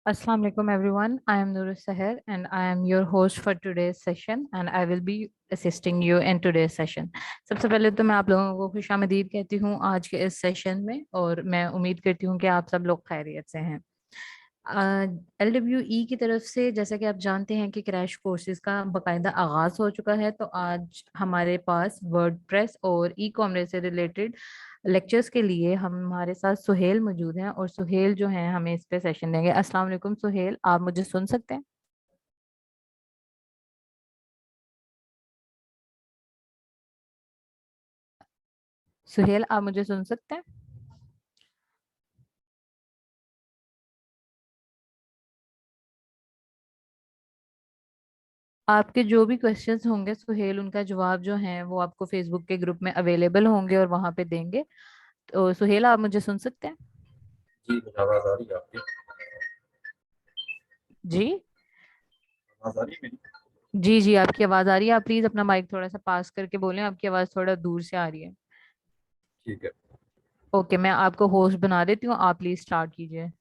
Assalamu alaikum everyone. I am Nur Seher and I am your host for today's session and I will be assisting you in today's session. सबसे पहले तो मैं आप लोगों को खुशामदीद कहती हूँ आज के इस सेशन में और मैं उम्मीद करती हूँ कि आप सब लोग खैरियत से हैं। LWE की तरफ से जैसा कि आप जानते हैं कि क्रैश कोर्सेज का बाकायदा आगाज हो चुका है, तो आज हमारे पास वर्डप्रेस और ई कॉमर्स से रिलेटेड लेक्चर्स के लिए हमारे साथ सुहेल मौजूद हैं और सुहेल जो हैं हमें इस पे सेशन देंगे। अस्सलाम वालेकुम सुहेल, आप मुझे सुन सकते हैं? सुहेल, आप मुझे सुन सकते हैं? आपके जो भी क्वेश्चंस होंगे सुहेल, उनका जवाब जो है वो आपको फेसबुक के ग्रुप में अवेलेबल होंगे और वहां पे देंगे। तो सुहेल, आप मुझे सुन सकते हैं? जी, मुझे आवाज आ रही है आपकी। जी आवाज आ रही है मेरी। जी जी, आपकी आवाज आ रही है। आप प्लीज अपना माइक थोड़ा सा पास करके बोलें, आपकी आवाज थोड़ा दूर से आ रही है। ठीक है। ओके, मैं आपको होस्ट बना देती हूँ, आप प्लीज स्टार्ट कीजिए।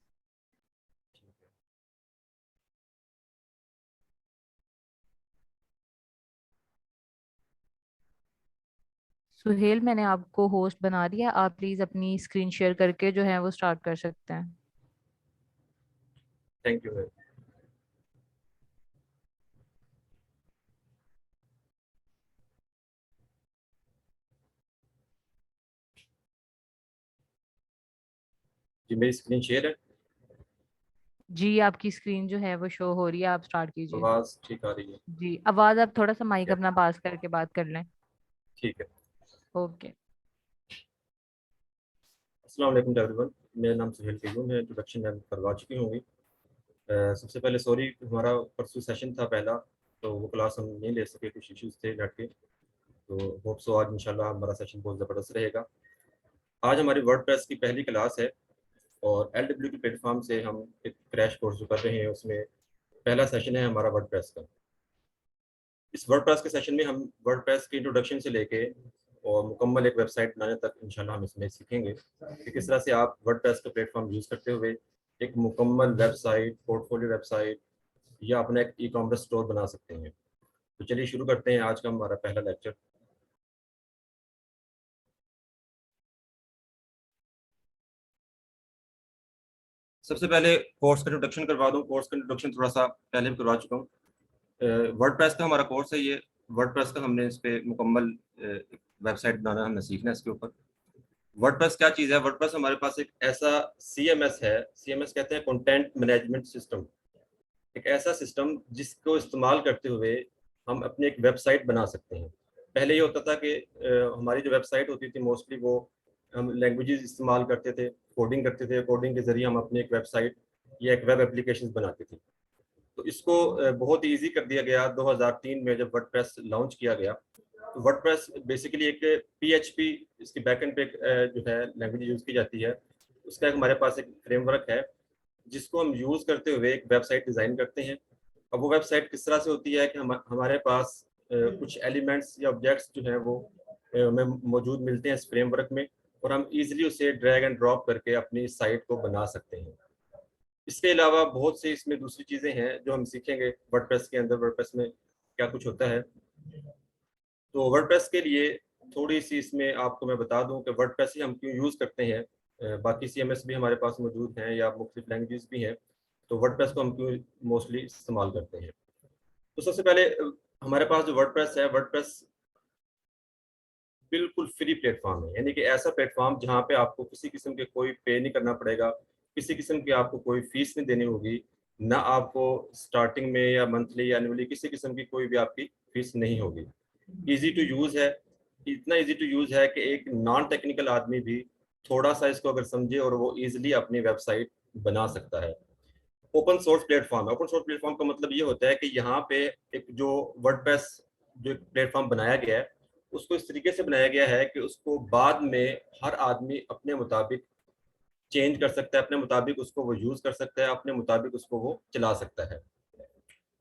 सुहेल, मैंने आपको होस्ट बना दिया, आप प्लीज अपनी स्क्रीन शेयर करके जो है वो स्टार्ट कर सकते हैं। Thank you. जी, मेरी स्क्रीन शेयर है। जी, आपकी स्क्रीन जो है वो शो हो रही है, आप स्टार्ट कीजिए। आवाज ठीक आ रही है। जी, आवाज आप थोड़ा सा ठीक माइक है। अपना पास करके बात कर लें। ठीक है। ओके। अस्सलाम वालेकुम एवरीवन। मेरा नाम सुहेल पीगू, मैं इंट्रोडक्शन मैं करवा चुकी होंगी। सबसे पहले सॉरी, हमारा परसों सेशन था पहला, तो वो क्लास हम नहीं ले सके, कुछ इश्यूज थे नेट के। तो होप सो आज इंशाल्लाह हमारा सेशन बहुत ज़बरदस्त रहेगा। आज हमारी वर्डप्रेस की पहली क्लास है और LW की प्लेटफॉर्म से हम एक क्रैश कोर्स जो कर रहे हैं उसमें पहला सेशन है हमारा वर्डप्रेस का। इस वर्डप्रेस के सेशन में हम वर्डप्रेस के इंट्रोडक्शन से लेके और मुकम्मल एक वेबसाइट बनाने तक इंशाल्लाह हम इसमें सीखेंगे कि किस तरह से आप वर्डप्रेस का प्लेटफॉर्म यूज़ करते हुए एक मुकम्मल वेबसाइट, पोर्टफोलियो वेबसाइट या अपना एक ई कॉमर्स स्टोर बना सकते हैं। तो चलिए शुरू करते हैं आज का हमारा पहला लेक्चर। सबसे पहले कोर्स का इंट्रोडक्शन करवा दूँ। कोर्स का इंट्रोडक्शन थोड़ा सा पहले भी करवा चुका हूँ। वर्डप्रेस का हमारा कोर्स है ये। वर्डप्रेस का हमने इस पे मुकम्मल वेबसाइट बनाना हमने सीखना है इसके ऊपर। वर्डप्रेस क्या चीज़ है? वर्डप्रेस हमारे पास एक ऐसा CMS है। CMS कहते हैं कंटेंट मैनेजमेंट सिस्टम। एक ऐसा सिस्टम जिसको इस्तेमाल करते हुए हम अपनी एक वेबसाइट बना सकते हैं। पहले ये होता था कि हमारी जो वेबसाइट होती थी मोस्टली वो हम लैंग्वेजेस इस्तेमाल करते थे, कोडिंग करते थे। कोडिंग के ज़रिए हम अपनी एक वेबसाइट या एक वेब एप्लीकेशन बनाते थे। तो इसको बहुत ईजी कर दिया गया 2003 में जब वर्डप्रेस लॉन्च किया गया। तो वर्डप्रेस बेसिकली एक PHP, इसकी बैकएंड पे जो है लैंग्वेज यूज़ की जाती है। उसका एक हमारे पास एक फ्रेमवर्क है जिसको हम यूज़ करते हुए एक वेबसाइट डिज़ाइन करते हैं। अब वो वेबसाइट किस तरह से होती है कि हमारे पास कुछ एलिमेंट्स या ऑब्जेक्ट्स जो हैं वो हमें मौजूद मिलते हैं इस फ्रेमवर्क में और हम इजीली उसे ड्रैग एंड ड्रॉप करके अपनी साइट को बना सकते हैं। इसके अलावा बहुत सी इसमें दूसरी चीज़ें हैं जो हम सीखेंगे वर्डप्रेस के अंदर। वर्डप्रेस में क्या कुछ होता है, तो वर्डप्रेस के लिए थोड़ी सी इसमें आपको मैं बता दूं कि वर्डप्रेस ही हम क्यों यूज़ करते हैं। बाकी CMS भी हमारे पास मौजूद हैं या मुख्तलिफ लैंग्वेजेस भी हैं, तो वर्डप्रेस को हम क्यों मोस्टली इस्तेमाल करते हैं। तो सबसे पहले हमारे पास जो वर्डप्रेस है, वर्डप्रेस बिल्कुल फ्री प्लेटफॉर्म है। यानी कि ऐसा प्लेटफॉर्म जहाँ पे आपको किसी किस्म के कोई पे नहीं करना पड़ेगा, किसी किस्म की आपको कोई फीस नहीं देनी होगी, ना आपको स्टार्टिंग में या मंथली या एनुअली किसी किस्म की कोई भी आपकी फीस नहीं होगी। ईजी टू यूज़ है। इतना ईजी टू यूज़ है कि एक नॉन टेक्निकल आदमी भी थोड़ा सा इसको अगर समझे और वो ईजिली अपनी वेबसाइट बना सकता है। ओपन सोर्स प्लेटफॉर्म है। ओपन सोर्स प्लेटफॉर्म का मतलब ये होता है कि यहाँ पे एक जो वर्डप्रेस जो प्लेटफॉर्म बनाया गया है उसको इस तरीके से बनाया गया है कि उसको बाद में हर आदमी अपने मुताबिक चेंज कर सकता है, अपने मुताबिक उसको वो यूज़ कर सकता है, अपने मुताबिक उसको वो चला सकता है।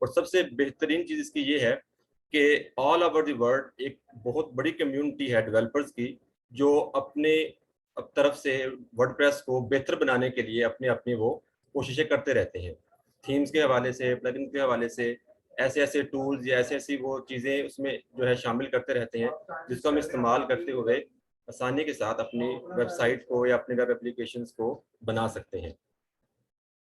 और सबसे बेहतरीन चीज़ इसकी ये है कि ऑल ओवर द वर्ल्ड एक बहुत बड़ी कम्युनिटी है डेवलपर्स की जो अपने तरफ से वर्डप्रेस को बेहतर बनाने के लिए अपनी अपनी वो कोशिशें करते रहते हैं। थीम्स के हवाले से, प्लगइन के हवाले से, ऐसे ऐसे टूल्स या ऐसी ऐसी वो चीज़ें उसमें जो है शामिल करते रहते हैं, जिसको हम इस्तेमाल करते हुए आसानी के साथ अपनी वेबसाइट को या अपने वेब एप्लीकेशंस को बना सकते हैं।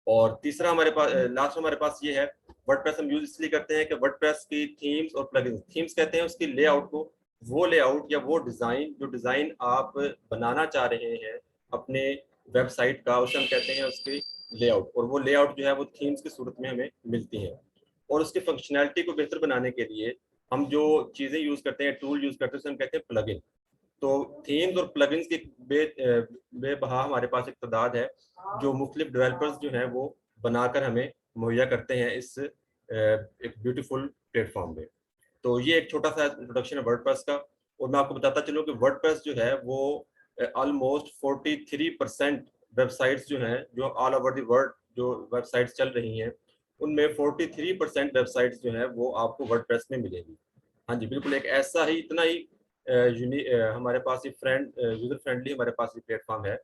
और तीसरा हमारे पास, लास्ट हमारे पास ये है, वर्डप्रेस हम यूज इसलिए करते हैं कि वर्डप्रेस की थीम्स और प्लगइन्स, थीम्स कहते हैं उसकी लेआउट को, वो लेआउट या वो डिज़ाइन, जो डिज़ाइन आप बनाना चाह रहे हैं अपने वेबसाइट का, उसे हम कहते हैं उसकी लेआउट। और वो लेआउट जो है वो थीम्स की सूरत में हमें मिलती है। और उसकी फंक्शनैलिटी को बेहतर बनाने के लिए हम जो चीज़ें यूज़ करते हैं, टूल यूज़ करते हैं, उसे हम कहते हैं प्लगइन। तो थीम्स और प्लगइन्स की बेबहा हमारे पास एक तादाद है, जो मुख्तलिफ डेवलपर्स जो हैं वो बनाकर हमें मुहैया करते हैं इस एक ब्यूटीफुल प्लेटफॉर्म में। तो ये एक छोटा सा इंट्रोडक्शन है वर्डप्रेस का। और मैं आपको बताता चलूँ कि वर्डप्रेस जो है वो ऑलमोस्ट 43% वेबसाइट्स जो हैं, जो ऑल ओवर द वर्ल्ड जो वेबसाइट्स चल रही हैं, उनमें 43% वेबसाइट्स जो हैं वो आपको वर्डप्रेस में मिलेगी। हाँ जी, बिल्कुल एक ऐसा ही, इतना ही हमारे पास ये यूजर फ्रेंडली हमारे पास ये प्लेटफॉर्म है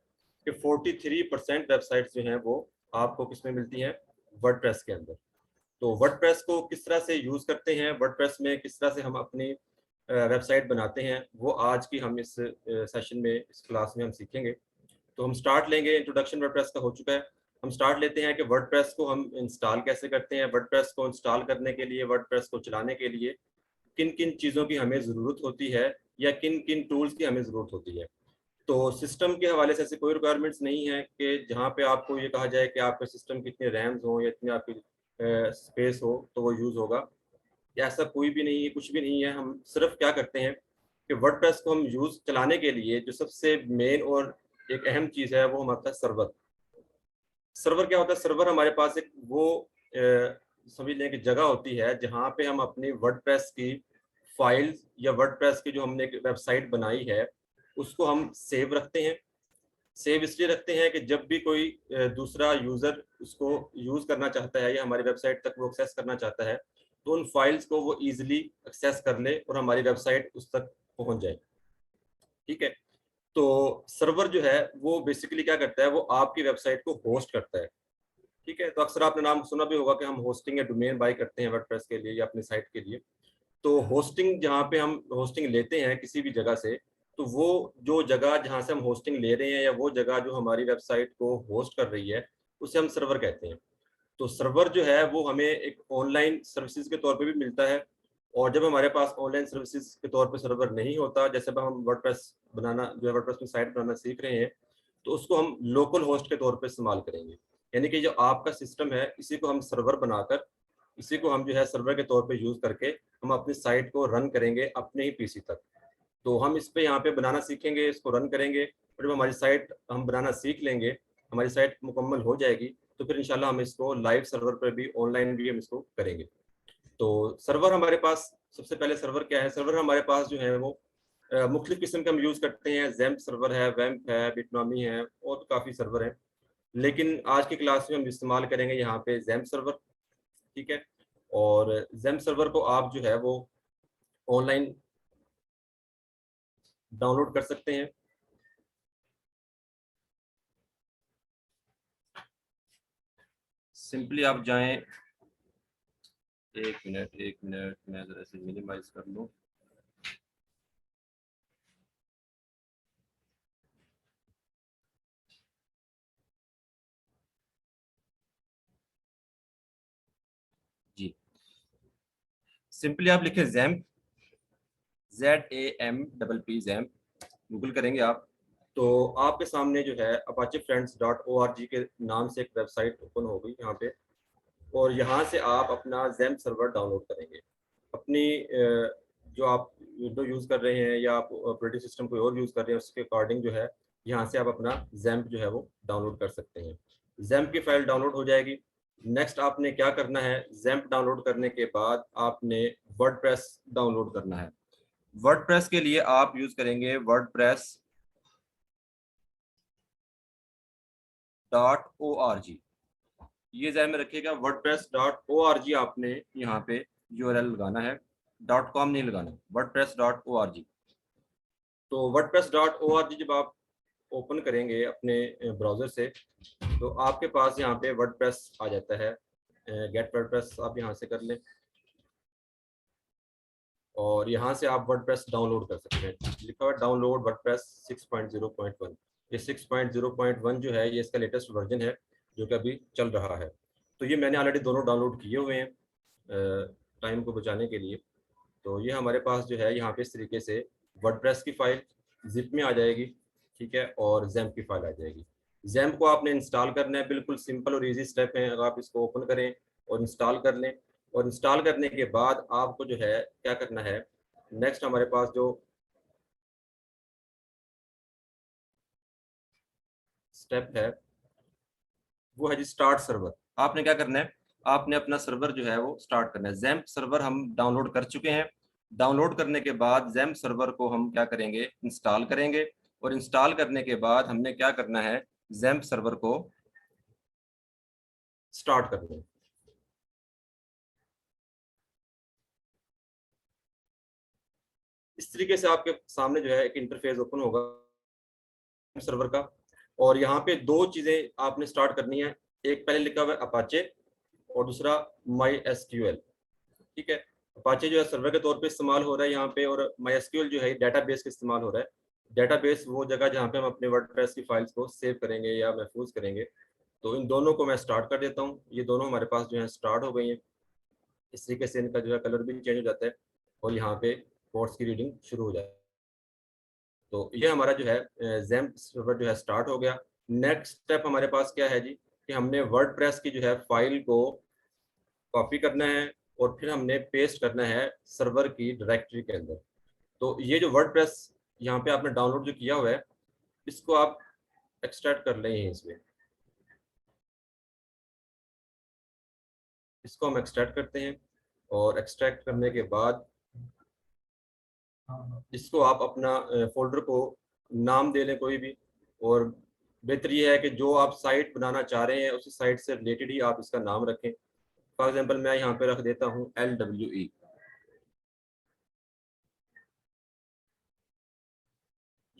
कि 43% वेबसाइट्स जो हैं वो आपको किस में मिलती हैं, वर्डप्रेस के अंदर। तो वर्डप्रेस को किस तरह से यूज़ करते हैं, वर्डप्रेस में किस तरह से हम अपनी वेबसाइट बनाते हैं, वो आज की हम इस सेशन में, इस क्लास में हम सीखेंगे। तो हम स्टार्ट लेंगे, इंट्रोडक्शन वर्डप्रेस का हो चुका है। हम स्टार्ट लेते हैं कि वर्डप्रेस को हम इंस्टॉल कैसे करते हैं। वर्डप्रेस को इंस्टॉल करने के लिए, वर्डप्रेस को चलाने के लिए किन किन चीज़ों की हमें ज़रूरत होती है या किन किन टूल्स की हमें ज़रूरत होती है। तो सिस्टम के हवाले से ऐसी कोई रिक्वायरमेंट्स नहीं है कि जहाँ पे आपको ये कहा जाए कि आपके सिस्टम की इतने रैम्स हों या इतनी आपकी स्पेस हो तो वो यूज़ होगा, या ऐसा कोई भी नहीं है, कुछ भी नहीं है। हम सिर्फ क्या करते हैं कि वर्डप्रेस को हम यूज़ चलाने के लिए जो सबसे मेन और एक अहम चीज़ है वो हमारे पास सर्वर। सर्वर क्या होता है? सर्वर हमारे पास एक वो समझ लें कि जगह होती है जहाँ पे हम अपनी वर्डप्रेस की फाइल्स या वर्डप्रेस की जो हमने एक वेबसाइट बनाई है उसको हम सेव रखते हैं। सेव इसलिए रखते हैं कि जब भी कोई दूसरा यूज़र उसको यूज़ करना चाहता है या हमारी वेबसाइट तक वो एक्सेस करना चाहता है, तो उन फाइल्स को वो ईजिली एक्सेस कर ले और हमारी वेबसाइट उस तक पहुँच जाए। ठीक है? तो सर्वर जो है वो बेसिकली क्या करता है, वो आपकी वेबसाइट को होस्ट करता है। ठीक है? तो अक्सर आपने नाम सुना भी होगा कि हम होस्टिंग या डोमेन बाय करते हैं वर्डप्रेस के लिए या अपनी साइट के लिए। तो होस्टिंग, जहाँ पे हम होस्टिंग लेते हैं किसी भी जगह से, तो वो जो जगह जहाँ से हम होस्टिंग ले रहे हैं या वो जगह जो हमारी वेबसाइट को होस्ट कर रही है, उसे हम सर्वर कहते हैं। तो सर्वर जो है वो हमें एक ऑनलाइन सर्विसेज के तौर पे भी मिलता है। और जब हमारे पास ऑनलाइन सर्विसेज के तौर पे सर्वर नहीं होता, जैसे अब हम वर्डप्रेस बनाना जो है, वर्डप्रेस में साइट बनाना सीख रहे हैं, तो उसको हम लोकल होस्ट के तौर पे इस्तेमाल करेंगे। यानी कि जो आपका सिस्टम है इसी को हम सर्वर बनाकर, इसी को हम जो है सर्वर के तौर पे यूज़ करके हम अपनी साइट को रन करेंगे अपने ही पीसी तक। तो हम इस पे यहाँ पे बनाना सीखेंगे, इसको रन करेंगे, और जब हमारी साइट हम बनाना सीख लेंगे, हमारी साइट मुकम्मल हो जाएगी, तो फिर इंशाल्लाह हम इसको लाइव सर्वर पर भी, ऑनलाइन भी हम इसको करेंगे। तो सर्वर हमारे पास, सबसे पहले सर्वर क्या है? सर्वर हमारे पास जो है वो मुख्तलिफ किस्म के हम यूज़ करते हैं। ज़ैम्प सर्वर है, वैम्प है, बिटनॉमी है, और भी काफ़ी सर्वर हैं। लेकिन आज की क्लास में हम इस्तेमाल करेंगे यहाँ पे ज़ैम्प सर्वर। ठीक है? और ज़ैम्प सर्वर को आप जो है वो ऑनलाइन डाउनलोड कर सकते हैं। सिंपली आप जाएं, एक मिनट मैं ज़रा से मिनिमाइज कर लूँ। जी, सिंपली आप लिखें ज़ैम्प, ZAMPP ज़ैम्प, गूगल करेंगे आप, तो आपके सामने जो है apache-friends.org के नाम से एक वेबसाइट ओपन हो गई यहाँ पे। और यहाँ से आप अपना ज़ैम्प सर्वर डाउनलोड करेंगे। अपनी जो आप विंडो यूज़ कर रहे हैं या आप ऑपरेटिंग सिस्टम कोई और यूज़ कर रहे हैं उसके अकॉर्डिंग जो है यहाँ से आप अपना ज़ैम्प जो है वो डाउनलोड कर सकते हैं। ज़ैम्प की फ़ाइल डाउनलोड हो जाएगी। नेक्स्ट आपने क्या करना है, ज़ैम्प डाउनलोड करने के बाद आपने वर्डप्रेस डाउनलोड करना है। वर्डप्रेस के लिए आप यूज़ करेंगे wordpress.org। ये ध्यान में रखिएगा, wordpress.org आपने यहाँ पे यूआरएल लगाना है, .com नहीं लगाना, wordpress.org। तो wordpress.org जब आप ओपन करेंगे अपने ब्राउज़र से, तो आपके पास यहाँ पे वर्डप्रेस आ जाता है। गेट वर्डप्रेस आप यहाँ से कर लें और यहाँ से आप वर्डप्रेस डाउनलोड कर सकते हैं। लिखा हुआ डाउनलोड वर्डप्रेस 6.0.1। ये 6.0.1 जो है ये इसका लेटेस्ट वर्जन है जो कि अभी चल रहा है। तो ये मैंने ऑलरेडी दोनों डाउनलोड किए हुए हैं टाइम को बचाने के लिए। तो ये हमारे पास जो है यहाँ पे इस तरीके से वर्डप्रेस की फाइल जिप में आ जाएगी, ठीक है, और जैम्प की फाइल आ जाएगी। जैम्प को आपने इंस्टॉल करना है, बिल्कुल सिंपल और इजी स्टेप है। अगर आप इसको ओपन करें और इंस्टॉल कर लें, और इंस्टॉल करने के बाद आपको जो है क्या करना है, नेक्स्ट हमारे पास जो स्टेप है वो है जी स्टार्ट सर्वर। आपने क्या करना है, आपने अपना सर्वर जो है वो स्टार्ट करना है। जैम्प सर्वर हम डाउनलोड कर चुके हैं। डाउनलोड करने के बाद जैम्प सर्वर को हम क्या करेंगे, इंस्टॉल करेंगे, और इंस्टॉल करने के बाद हमने क्या करना है, जैम्प सर्वर को स्टार्ट करना है। इस तरीके से आपके सामने जो है एक इंटरफेस ओपन होगा सर्वर का, और यहाँ पे दो चीजें आपने स्टार्ट करनी है। एक पहले लिखा हुआ है अपाचे और दूसरा माई एसक्यूएल, ठीक है। अपाचे जो है सर्वर के तौर पे इस्तेमाल हो रहा है यहाँ पे, और माई एसक्यूएल जो है डेटाबेस का इस्तेमाल हो रहा है। डेटाबेस वो जगह जहाँ पे हम अपने वर्डप्रेस की फाइल्स को सेव करेंगे या महफूज करेंगे। तो इन दोनों को मैं स्टार्ट कर देता हूँ। ये दोनों हमारे पास जो है स्टार्ट हो गई हैं। इस तरीके से इनका जो है कलर भी चेंज हो जाता है और यहाँ पे पोर्ट्स की रीडिंग शुरू हो जाती है। तो ये हमारा जो है जैम्प सर्वर जो है स्टार्ट हो गया। नेक्स्ट स्टेप हमारे पास क्या है जी, कि हमने वर्डप्रेस की जो है फाइल को कॉपी करना है और फिर हमने पेस्ट करना है सर्वर की डायरेक्टरी के अंदर। तो ये जो वर्डप्रेस यहाँ पे आपने डाउनलोड जो किया हुआ है, इसको आप एक्सट्रैक्ट कर लें इसमें। इसको हम एक्सट्रैक्ट करते हैं, और एक्सट्रैक्ट करने के बाद इसको आप अपना फोल्डर को नाम दे लें कोई भी। और बेहतर ये है कि जो आप साइट बनाना चाह रहे हैं उसी साइट से रिलेटेड ही आप इसका नाम रखें। फॉर एग्जांपल मैं यहाँ पे रख देता हूँ LWE।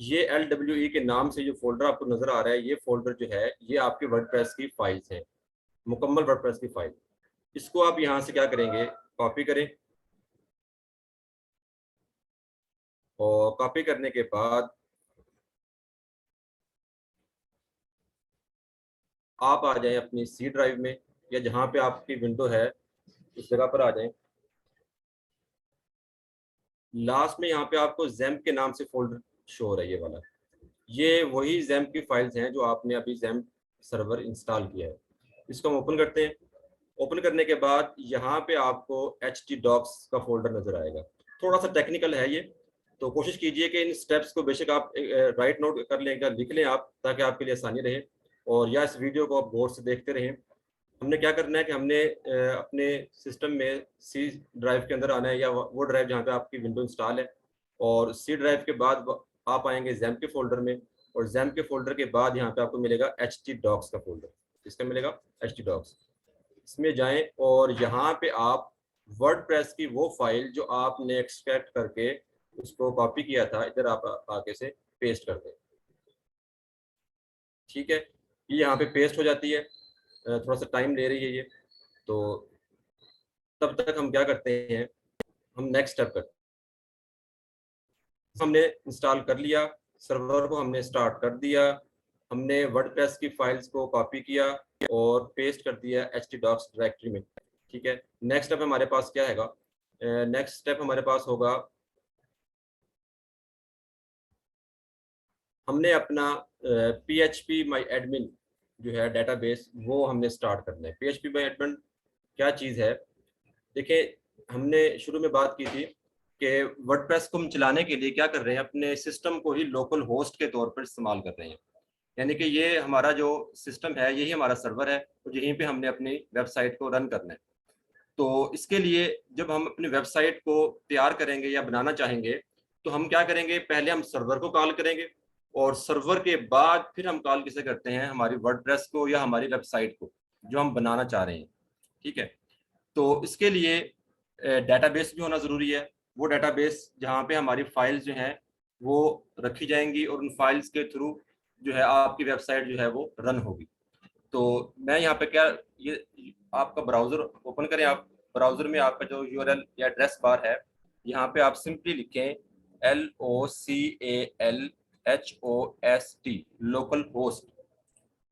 ये LWE के नाम से जो फोल्डर आपको नजर आ रहा है, ये फोल्डर जो है ये आपके वर्डप्रेस की फाइल्स हैं, मुकम्मल वर्डप्रेस की फाइल। इसको आप यहाँ से क्या करेंगे, कॉपी करें, और कॉपी करने के बाद आप आ जाएं अपनी सी ड्राइव में, या जहाँ पे आपकी विंडो है उस जगह पर आ जाएं। लास्ट में यहाँ पे आपको जैम्प के नाम से फोल्डर शो हो रहा है, ये वाला। ये वही जैम्प की फाइल्स हैं जो आपने अभी जैम्प सर्वर इंस्टॉल किया है। इसको हम ओपन करते हैं। ओपन करने के बाद यहाँ पे आपको htdocs का फोल्डर नजर आएगा। थोड़ा सा टेक्निकल है ये, तो कोशिश कीजिए कि इन स्टेप्स को बेशक आप राइट नोट कर लें या लिख लें आप, ताकि आपके लिए आसानी रहे, और या इस वीडियो को आप गौर से देखते रहें। हमने क्या करना है कि हमने अपने सिस्टम में सी ड्राइव के अंदर आना है, या वो ड्राइव जहाँ पे आपकी विंडो इंस्टॉल है, और सी ड्राइव के बाद आप आएंगे जैम्प के फोल्डर में, और जैम्प के फोल्डर के बाद यहाँ पे आपको मिलेगा htdocs का फोल्डर। इसका मिलेगा htdocs। इसमें जाएं और यहाँ पे आप वर्डप्रेस की वो फाइल जो आपने एक्सट्रैक्ट करके उसको कॉपी किया था, इधर आप आके से पेस्ट कर दें, ठीक है। ये यहाँ पे पेस्ट हो जाती है। थोड़ा सा टाइम ले रही है ये, तो तब तक हम क्या करते हैं, हम नेक्स्ट स्टेप करते हैं। हमने इंस्टॉल कर लिया, सर्वर को हमने स्टार्ट कर दिया, हमने वर्डप्रेस की फाइल्स को कॉपी किया और पेस्ट कर दिया htdocs डायरेक्टरी में, ठीक है। नेक्स्ट स्टेप हमारे पास क्या हैगा, नेक्स्ट स्टेप हमारे पास होगा, हमने अपना PHP माई एडमिन जो है डेटाबेस वो हमने स्टार्ट करना है। PHP माई एडमिन क्या चीज़ है, देखिए हमने शुरू में बात की थी कि वर्डप्रेस को हम चलाने के लिए क्या कर रहे हैं, अपने सिस्टम को ही लोकल होस्ट के तौर पर इस्तेमाल कर रहे हैं। यानी कि ये हमारा जो सिस्टम है यही हमारा सर्वर है, और यहीं पे हमने अपनी वेबसाइट को रन करना है। तो इसके लिए जब हम अपनी वेबसाइट को तैयार करेंगे या बनाना चाहेंगे, तो हम क्या करेंगे, पहले हम सर्वर को कॉल करेंगे, और सर्वर के बाद फिर हम कॉल किसे करते हैं, हमारी वर्डप्रेस को या हमारी वेबसाइट को जो हम बनाना चाह रहे हैं, ठीक है। तो इसके लिए डेटाबेस भी होना ज़रूरी है। वो डेटाबेस जहाँ पे हमारी फाइल्स जो हैं वो रखी जाएंगी, और उन फाइल्स के थ्रू जो है आपकी वेबसाइट जो है वो रन होगी। तो मैं यहाँ पे क्या, ये आपका ब्राउज़र ओपन करें आप। ब्राउज़र में आपका जो यूआरएल या एड्रेस बार है, यहाँ पे आप सिंपली लिखें LOCALHOST local host,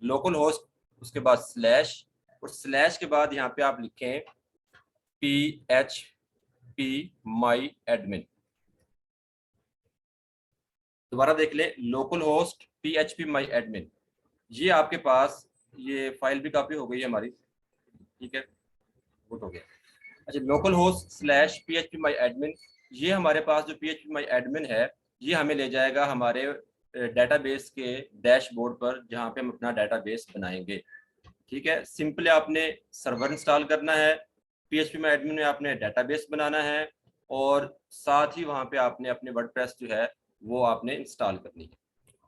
local host, उसके बाद स्लैश, और स्लैश के बाद यहाँ पे आप लिखें PHP my admin। दोबारा देख लें, local host PHP my admin। ये आपके पास ये फाइल भी कॉपी हो गई है हमारी, ठीक है, गुड हो गया। अच्छा, local host slash PHP my admin, ये हमारे पास जो PHP my admin है, ये हमें ले जाएगा हमारे डेटाबेस के डैशबोर्ड पर, जहाँ पे हम अपना डेटाबेस बनाएंगे। ठीक है, सिंपली आपने सर्वर इंस्टॉल करना है, PHP my admin में आपने डेटाबेस बनाना है, और साथ ही वहाँ पे आपने अपने वर्डप्रेस जो है वो आपने इंस्टॉल करनी है।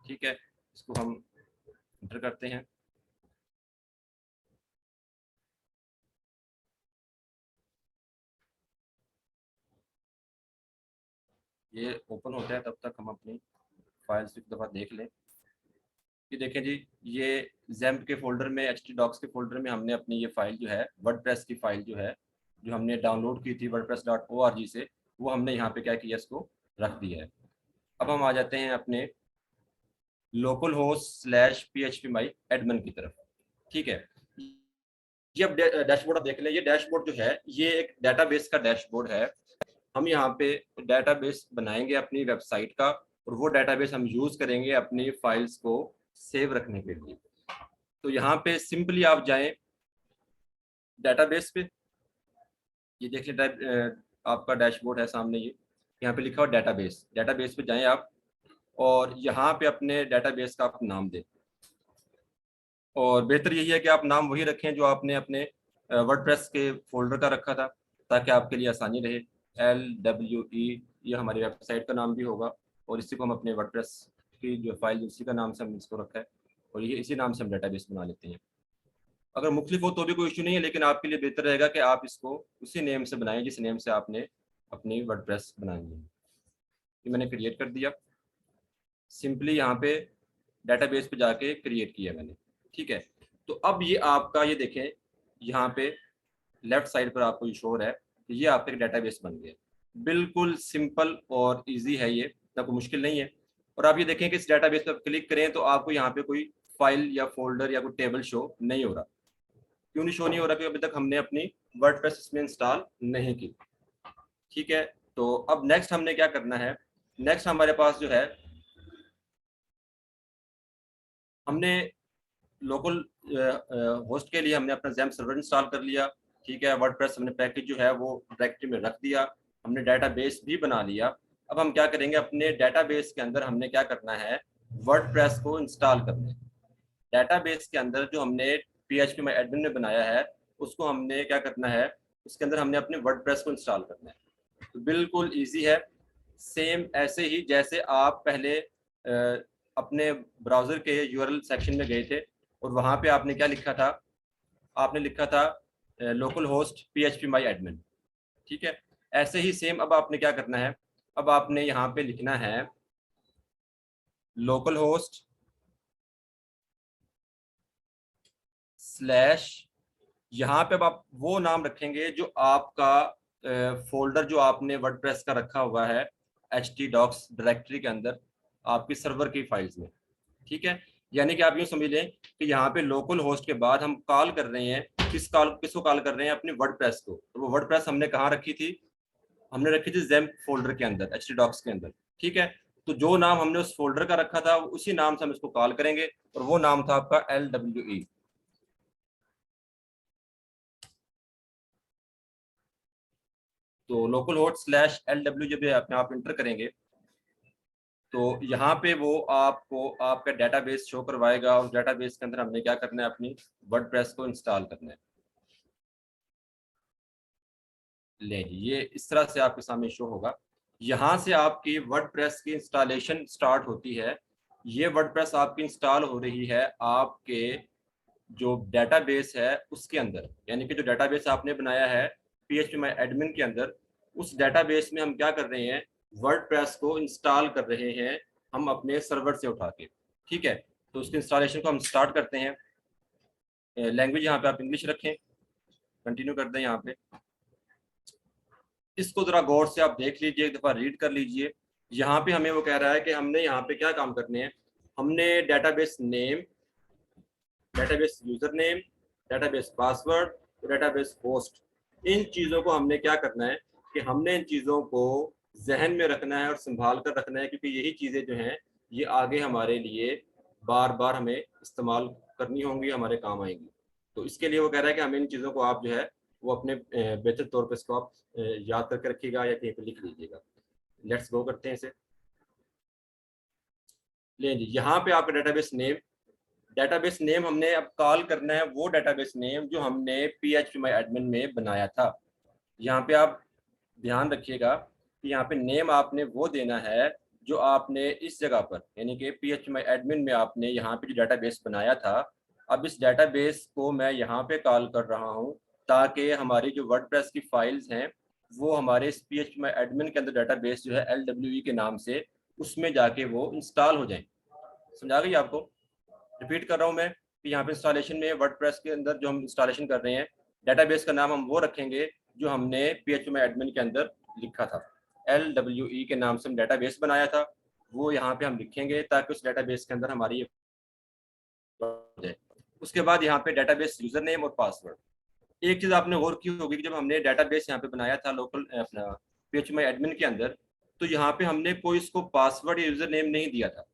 ठीक है, इसको हम एंटर करते हैं। ये ओपन होता है, तब तक हम अपनी फाइल्स एक दफ़ा देख लें। ये देखें जी, ये ज़ैम्प के फोल्डर में, htdocs के फोल्डर में हमने अपनी ये फाइल जो है, वर्डप्रेस की फाइल जो है, जो हमने डाउनलोड की थी wordpress.org से, वो हमने यहाँ पे क्या किया, इसको रख दिया है। अब हम आ जाते हैं अपने local host slash PHP my admin की तरफ। ठीक है, ये अब डैशबोर्ड आप देख लें। ये डैशबोर्ड जो है, ये एक डेटाबेस का डैशबोर्ड है। हम यहाँ पे डेटाबेस बनाएंगे अपनी वेबसाइट का, और वो डेटाबेस हम यूज़ करेंगे अपनी फाइल्स को सेव रखने के लिए। तो यहाँ पे सिंपली आप जाएं डेटाबेस पे, ये देख लें आपका डैशबोर्ड है सामने, ये यहाँ पे लिखा हुआ डेटाबेस, डेटाबेस पे जाएं आप, और यहाँ पे अपने डेटाबेस का आप नाम दें। और बेहतर यही है कि आप नाम वही रखें जो आपने अपने वर्डप्रेस के फोल्डर का रखा था, ताकि आपके लिए आसानी रहे। LWE ये हमारी वेबसाइट का नाम भी होगा, और इसी को हम अपने वर्डप्रेस की जो फाइल उसी का नाम से हमने इसको रखा है, और ये इसी नाम से हम डेटाबेस बना लेते हैं। अगर मुख्तलिफ हो तो भी कोई इशू नहीं है, लेकिन आपके लिए बेहतर रहेगा कि आप इसको उसी नेम से बनाएं जिस नेम से आपने अपनी वर्डप्रेस बनाई है। ये मैंने क्रिएट कर दिया, सिंपली यहाँ पे डेटाबेस पे जाके क्रिएट किया मैंने। ठीक है, तो अब ये आपका, ये देखें यहाँ पे लेफ्ट साइड पर आपको ये शो है कि ये आपका एक डेटाबेस बन गया। बिल्कुल सिंपल और इजी है, ये इतना कोई मुश्किल नहीं है। और आप ये देखें कि इस डेटाबेस पर क्लिक करें तो आपको यहाँ पे कोई फाइल या फोल्डर या कोई टेबल शो नहीं हो रहा। क्यों नहीं शो नहीं हो रहा? क्योंकि अभी तक हमने अपनी वर्डप्रेस इसमें इंस्टॉल नहीं की। ठीक है, तो अब नेक्स्ट हमने क्या करना है, नेक्स्ट हमारे पास जो है, हमने लोकल होस्ट के लिए हमने अपना ज़ैम्प सर्वर इंस्टॉल कर लिया। ठीक है, वर्डप्रेस हमने पैकेज जो है वो डायरेक्टरी में रख दिया, हमने डेटाबेस भी बना लिया। अब हम क्या करेंगे, अपने डेटाबेस के अंदर हमने क्या करना है, वर्डप्रेस को इंस्टॉल करना है। डेटाबेस के अंदर जो हमने PHP my admin में बनाया है, उसको हमने क्या करना है, उसके अंदर हमने अपने वर्डप्रेस को इंस्टॉल करना है। तो बिल्कुल ईजी है, सेम ऐसे ही जैसे आप पहले अपने ब्राउज़र के URL सेक्शन में गए थे, और वहाँ पे आपने क्या लिखा था, आपने लिखा था local host PHP my admin। ठीक है, ऐसे ही सेम अब आपने क्या करना है, अब आपने यहाँ पे लिखना है लोकल होस्ट स्लैश, यहाँ पे अब आप वो नाम रखेंगे जो आपका फोल्डर जो आपने वर्डप्रेस का रखा हुआ है htdocs डायरेक्टरी के अंदर आपकी सर्वर की फाइल्स में। ठीक है, यानी कि आप यूँ समझ लें कि यहाँ पे लोकल होस्ट के बाद हम कॉल कर रहे हैं, किसको कॉल कर रहे हैं, अपनी वर्डप्रेस को। तो वो वर्डप्रेस हमने कहाँ रखी थी, हमने रखी थी ज़ैम्प फोल्डर के अंदर, htdocs के अंदर। ठीक है, तो जो नाम हमने उस फोल्डर का रखा था उसी नाम से हम इसको कॉल करेंगे, और वो नाम था आपका LWE। तो लोकल होस्ट स्लैश LW जब आप इंटर करेंगे तो यहाँ पे वो आपको आपका डेटाबेस शो करवाएगा, और डेटाबेस के अंदर हमने क्या करना है, अपनी वर्डप्रेस को इंस्टॉल करना है। ले, ये इस तरह से आपके सामने शो होगा। यहाँ से आपकी वर्डप्रेस की इंस्टॉलेशन स्टार्ट होती है। ये वर्डप्रेस आपकी इंस्टॉल हो रही है आपके जो डेटाबेस है उसके अंदर, यानी कि जो डेटाबेस आपने बनाया है PHP my admin के अंदर, उस डेटाबेस में हम क्या कर रहे हैं, वर्डप्रेस को इंस्टॉल कर रहे हैं हम अपने सर्वर से उठा के। ठीक है, तो उसके इंस्टॉलेशन को हम स्टार्ट करते हैं। लैंग्वेज यहाँ पे आप इंग्लिश रखें, कंटिन्यू कर दें यहाँ पे। इसको जरा गौर से आप देख लीजिए, एक दफ़ा रीड कर लीजिए। यहाँ पे हमें वो कह रहा है कि हमने यहाँ पे क्या काम करने हैं। हमने database name, database user name, database password, database host, इन चीज़ों को हमने क्या करना है कि हमने इन चीज़ों को जहन में रखना है और संभाल कर रखना है, क्योंकि यही चीज़ें जो हैं ये आगे हमारे लिए बार बार हमें इस्तेमाल करनी होंगी, हमारे काम आएंगी। तो इसके लिए वो कह रहा है कि हमें इन चीज़ों को आप जो है वो अपने बेहतर तौर पर इसको आप याद करके रखिएगा या कहीं पर लिख लीजिएगा। लेट्स गो करते हैं इसे। ले जी, यहाँ पे आपका डेटाबेस नेम हमने अब कॉल करना है वो डेटाबेस नेम जो हमने phpMyAdmin में बनाया था। यहाँ पे आप ध्यान रखिएगा कि यहाँ पे नेम आपने वो देना है जो आपने इस जगह पर, यानी कि phpMyAdmin में आपने यहाँ पे जो डेटाबेस बनाया था। अब इस डेटाबेस को मैं यहाँ पे कॉल कर रहा हूँ ताकि हमारी जो वर्डप्रेस की फाइल्स हैं वो हमारे इस phpMyAdmin के अंदर डेटाबेस जो है LWE के नाम से उसमें जाके वो इंस्टॉल हो जाए। समझा गई आपको? रिपीट कर रहा हूँ मैं कि यहाँ पे इंस्टॉलेशन में वर्डप्रेस के अंदर जो हम इंस्टॉलेशन कर रहे हैं, डेटाबेस का नाम हम वो रखेंगे जो हमने phpMyAdmin के अंदर लिखा था। LWE के नाम से हम डेटाबेस बनाया था, वो यहाँ पे हम लिखेंगे ताकि उस डेटाबेस के अंदर हमारी ये जाए। उसके बाद यहाँ पे डेटाबेस यूजर नेम और पासवर्ड। एक चीज़ आपने गौर की होगी कि जब हमने डेटाबेस यहाँ पे बनाया था लोकल अपना phpMyAdmin के अंदर, तो यहाँ पे हमने कोई इसको पासवर्ड या यूजर नेम नहीं दिया था,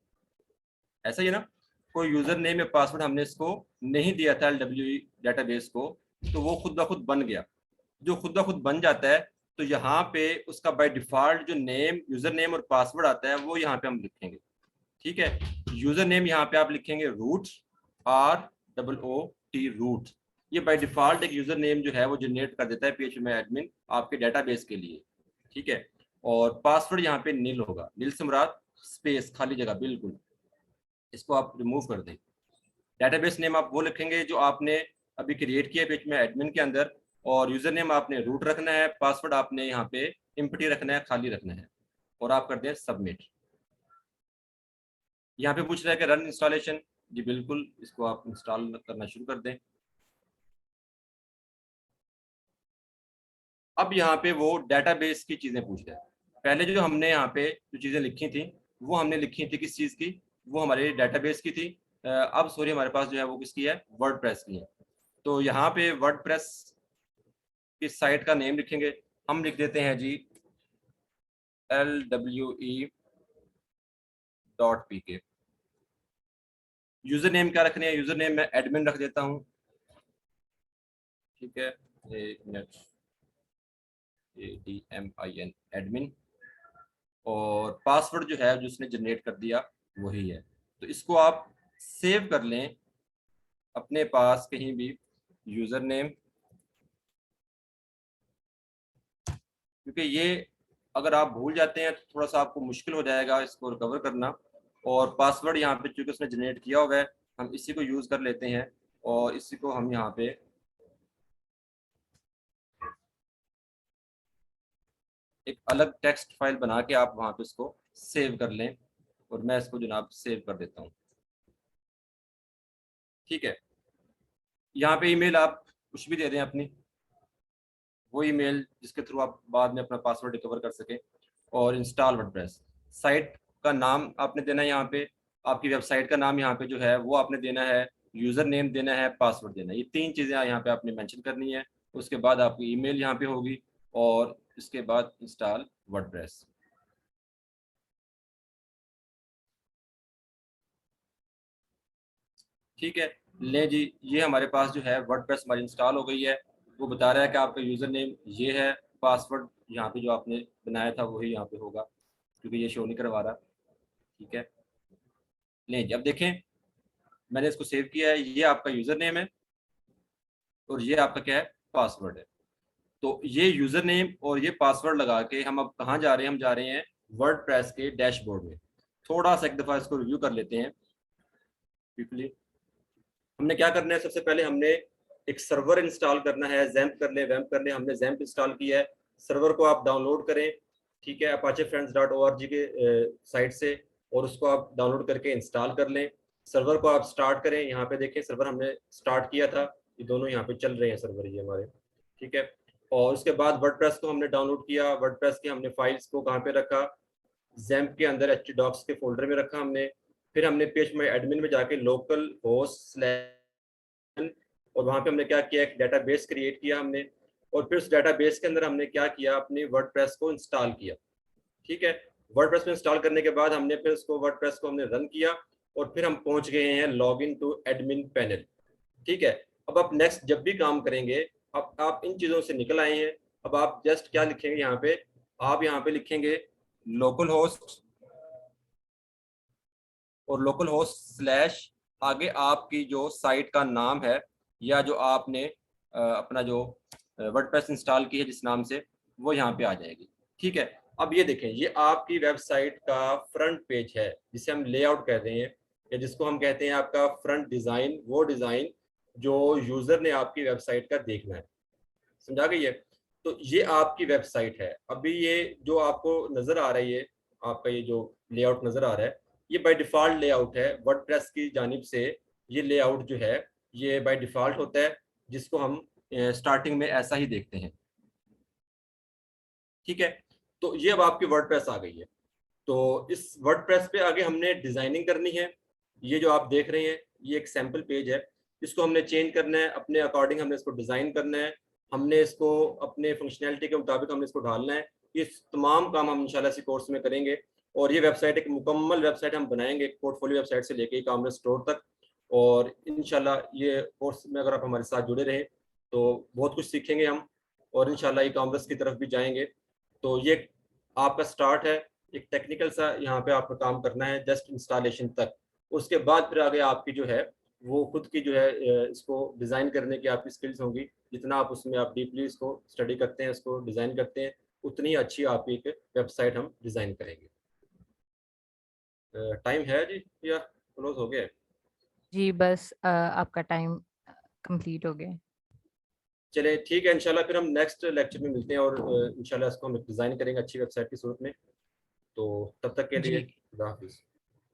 ऐसा ही है ना। कोई यूजर नेम या पासवर्ड हमने इसको नहीं दिया था LWE डेटाबेस को, तो वो खुद ब खुद बन गया। जो खुद ब खुद बन जाता है तो यहाँ पे उसका बाय डिफॉल्ट जो नेम, यूजर नेम और पासवर्ड आता है वो यहाँ पे हम लिखेंगे। ठीक है, यूजर नेम यहाँ पे आप लिखेंगे रूट, ROOT रूट। ये बाय डिफॉल्ट एक यूजर नेम जो है वो जनरेट कर देता है phpMyAdmin आपके डेटाबेस के लिए। ठीक है, और पासवर्ड यहाँ पे नील होगा, नील से मुराद स्पेस, खाली जगह बिल्कुल, इसको आप रिमूव कर दें। डेटाबेस नेम आप वो लिखेंगे जो आपने अभी क्रिएट किया है phpMyAdmin के अंदर, और यूजर नेम आपने रूट रखना है, पासवर्ड आपने यहाँ पे एम्प्टी रखना है, खाली रखना है, और आप कर दें सबमिट। यहाँ पे पूछ रहा है कि रन इंस्टॉलेशन, जी बिल्कुल, इसको आप इंस्टॉल करना शुरू कर दें। अब यहाँ पे वो डेटाबेस की चीजें पूछ रहा है। पहले जो हमने यहाँ पे जो चीजें लिखी थी वो हमने लिखी थी किस चीज की, वो हमारे डेटाबेस की थी। अब सॉरी हमारे पास जो है वो किसकी है, वर्डप्रेस की है। तो यहाँ पे वर्डप्रेस की साइट का नेम लिखेंगे, हम लिख देते हैं जी LWE.pk। यूजर नेम क्या रखने हैं, यूजर नेम मैं एडमिन रख देता हूँ। ठीक है, एक मिनट, ADMIN एडमिन, और पासवर्ड जो है जो उसने जनरेट कर दिया वही है। तो इसको आप सेव कर लें अपने पास कहीं भी, यूजर नेम, क्योंकि ये अगर आप भूल जाते हैं तो थोड़ा सा आपको मुश्किल हो जाएगा इसको रिकवर करना। और पासवर्ड यहाँ पे चूंकि उसने जनरेट किया हुआ है, हम इसी को यूज कर लेते हैं, और इसी को हम यहाँ पे एक अलग टेक्स्ट फाइल बना के आप वहाँ पे इसको सेव कर लें, और मैं इसको जनाब सेव कर देता हूँ। ठीक है, यहाँ पे ईमेल आप कुछ भी दे दें अपनी, वो ईमेल जिसके थ्रू आप बाद में अपना पासवर्ड रिकवर कर सकें। और इंस्टॉल वर्डप्रेस, साइट का नाम आपने देना है, यहाँ पे आपकी वेबसाइट का नाम यहाँ पे जो है वो आपने देना है, यूज़र नेम देना है, पासवर्ड देना है, ये तीन चीज़ें यहाँ पे आपने मेंशन करनी है। उसके बाद आपकी ईमेल यहाँ पे होगी, और इसके बाद इंस्टॉल वर्डप्रेस। ठीक है, ले जी, ये हमारे पास जो है वर्डप्रेस हमारी इंस्टॉल हो गई है। वो बता रहा है कि आपका यूज़र नेम ये है, पासवर्ड यहाँ पे जो आपने बनाया था वही यहाँ पे होगा, क्योंकि ये शो नहीं करवा रहा। ठीक है, ले जी, अब देखें मैंने इसको सेव किया है, ये आपका यूज़र नेम है और ये आपका क्या है, पासवर्ड है। तो ये यूज़र नेम और ये पासवर्ड लगा के हम अब कहाँ जा रहे हैं, हम जा रहे हैं वर्डप्रेस के डैशबोर्ड में। थोड़ा सा एक दफ़ा इसको रिव्यू कर लेते हैं क्विकली। हमने क्या करना है, सबसे पहले हमने एक सर्वर इंस्टॉल करना है, जैम्प कर ले, वैम्प कर ले। हमने जैम्प इंस्टॉल किया है, सर्वर को आप डाउनलोड करें, ठीक है, apachefriends.org के साइट से, और उसको आप डाउनलोड करके इंस्टॉल कर लें। सर्वर को आप स्टार्ट करें, यहाँ पे देखें सर्वर हमने स्टार्ट किया था, ये दोनों यहाँ पे चल रहे हैं सर्वर ये हमारे। ठीक है। और उसके बाद वर्डप्रेस को हमने डाउनलोड किया, वर्डप्रेस की हमने फाइल्स को कहाँ पे रखा, ज़ैम्प के अंदर htdocs के फोल्डर में रखा हमने। फिर हमने पेज माई एडमिन में जाके लोकल होस्ट और वहाँ पे हमने क्या किया, एक डेटाबेस क्रिएट किया हमने, और फिर उस डेटाबेस के अंदर हमने क्या किया, अपनी वर्डप्रेस को इंस्टॉल किया। ठीक है। वर्डप्रेस में इंस्टॉल करने के बाद हमने फिर उसको वर्डप्रेस को हमने रन किया, और फिर हम पहुंच गए हैं log in to admin panel. ठीक है। अब आप नेक्स्ट जब भी काम करेंगे, अब आप इन चीज़ों से निकल आए हैं, अब आप जस्ट क्या लिखेंगे यहाँ पे, आप यहाँ पे लिखेंगे लोकल होस्ट और लोकल होस्ट स्लैश आगे आपकी जो साइट का नाम है, या जो आपने अपना जो वर्डप्रेस इंस्टॉल की है जिस नाम से, वो यहाँ पे आ जाएगी। ठीक है। अब ये देखें, ये आपकी वेबसाइट का फ्रंट पेज है जिसे हम लेआउट कह रहे हैं, या जिसको हम कहते हैं आपका फ्रंट डिज़ाइन, वो डिज़ाइन जो यूज़र ने आपकी वेबसाइट का देखना है। समझा गई है? तो ये आपकी वेबसाइट है। अभी ये जो आपको नज़र आ रही है, आपका ये जो लेआउट नज़र आ रहा है, ये बाय डिफ़ॉल्ट लेआउट है वर्डप्रेस की जानिब से। ये लेआउट जो है ये बाय डिफ़ॉल्ट होता है, जिसको हम स्टार्टिंग में ऐसा ही देखते हैं। ठीक है। तो ये अब आपकी वर्डप्रेस आ गई है। तो इस वर्डप्रेस पे आगे हमने डिज़ाइनिंग करनी है। ये जो आप देख रहे हैं ये एक सैम्पल पेज है, इसको हमने चेंज करना है अपने अकॉर्डिंग, हमने इसको डिज़ाइन करना है, हमने इसको अपने फंक्शनैलिटी के मुताबिक हमने इसको ढालना है। ये तमाम काम हम इंशाल्लाह इसी कोर्स में करेंगे, और ये वेबसाइट एक मुकम्मल वेबसाइट हम बनाएंगे, एक पोर्टफोलियो वेबसाइट से लेके ई-कॉमर्स स्टोर तक। और इंशाल्लाह ये कोर्स में अगर आप हमारे साथ जुड़े रहें तो बहुत कुछ सीखेंगे हम, और इंशाल्लाह ई-कॉमर्स की तरफ भी जाएंगे। तो ये आपका स्टार्ट है, एक टेक्निकल सा यहाँ पे आपको काम करना है जस्ट इंस्टॉलेशन तक। उसके बाद फिर आगे आपकी जो है वो खुद की जो है इसको डिज़ाइन करने की आपकी स्किल्स होंगी। जितना आप उसमें आप डीपली इसको स्टडी करते हैं, इसको डिज़ाइन करते हैं, उतनी अच्छी आपकी एक वेबसाइट हम डिज़ाइन करेंगे। टाइम है जी या क्लोज हो गया है? जी बस आपका टाइम कंप्लीट हो गया। चले ठीक है, इंशाल्लाह फिर हम नेक्स्ट लेक्चर में मिलते हैं, और इंशाल्लाह इसको हम डिज़ाइन करेंगे अच्छी वेबसाइट की सूरत में। तो तब तक के लिए जी खुदा हाफिज़।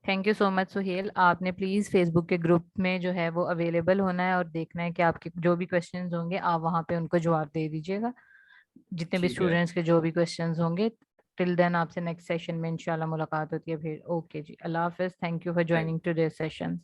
Thank you so much Suhail, आपने प्लीज़ फेसबुक के ग्रुप में जो है वो अवेलेबल होना है और देखना है कि आपके जो भी क्वेश्चंस होंगे आप वहाँ पे उनको जवाब दे दीजिएगा, जितने भी ठीक है। स्टूडेंट्स के जो भी क्वेश्चंस होंगे। टिल देन आपसे नेक्स्ट सेशन में इंशाल्लाह मुलाकात होती है फिर। ओके जी, अल्लाह हाफिज़, thank you for thank joining today session.